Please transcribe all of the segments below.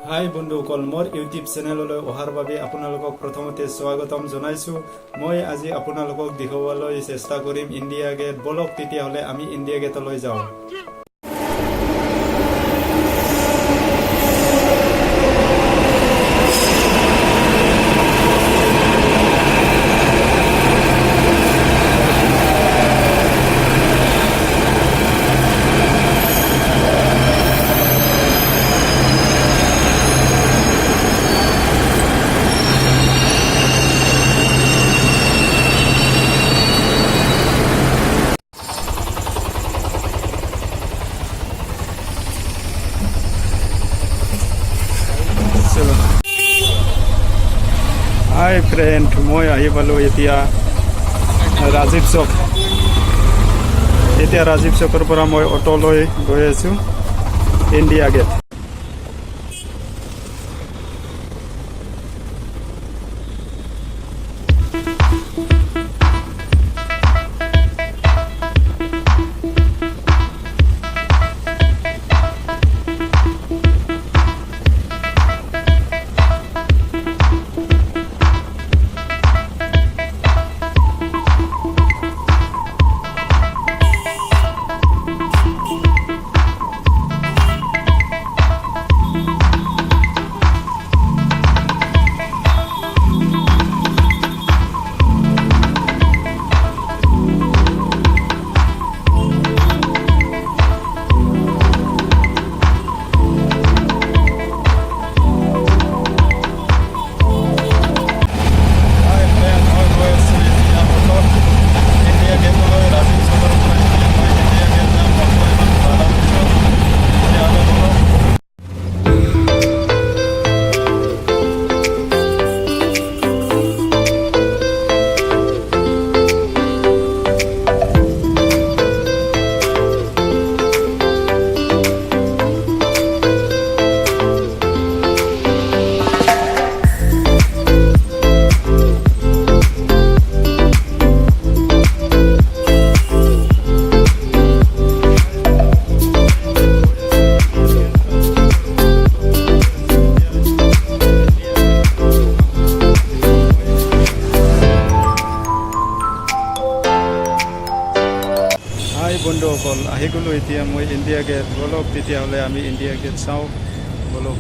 High বন্ধুসকল, মোৰ YouTube চেনেললৈ অহাৰ বাবে আপোনালোকক প্ৰথমতে স্বাগতম জনাইছোঁ। মই আজি আপোনালোকক দেখুৱাবলৈ চেষ্টা কৰিম ইণ্ডিয়া গেট। বলক তেতিয়াহ'লে আমি ইণ্ডিয়া গেটলৈ যাওঁ। হাই ফ্ৰেণ্ড, মই আহি পালোঁ এতিয়া ৰাজীৱ চক। এতিয়া ৰাজীৱ চকৰ পৰা মই অটোলৈ গৈ আছোঁ ইণ্ডিয়া গেট। বন্ধুসকল, আহি গ'লোঁ এতিয়া মই ইণ্ডিয়া গেট। বলক তেতিয়াহ'লে আমি ইণ্ডিয়া গেট চাওঁ। বলক।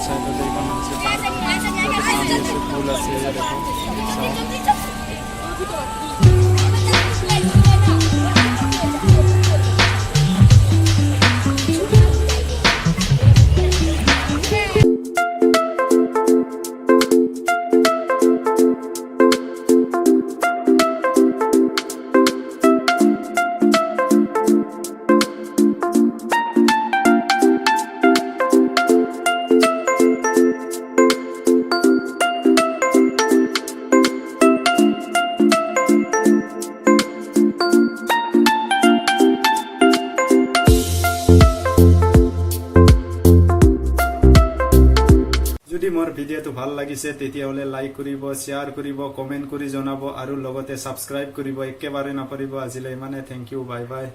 সাইডত এইখন হৈছে পাৰ্ক ফুল আছে দেখো যদি মোৰ ভিডিঅ'টো ভাল লাগিছে তেতিয়াহ'লে লাইক কৰিব শ্বেয়াৰ কৰিব কমেন্ট কৰি জনাব আৰু লগতে সাবস্ক্ৰাইব কৰিব একেবাৰে নাপাহৰিব আজিলৈ ইমানে থেংক ইউ বাই বাই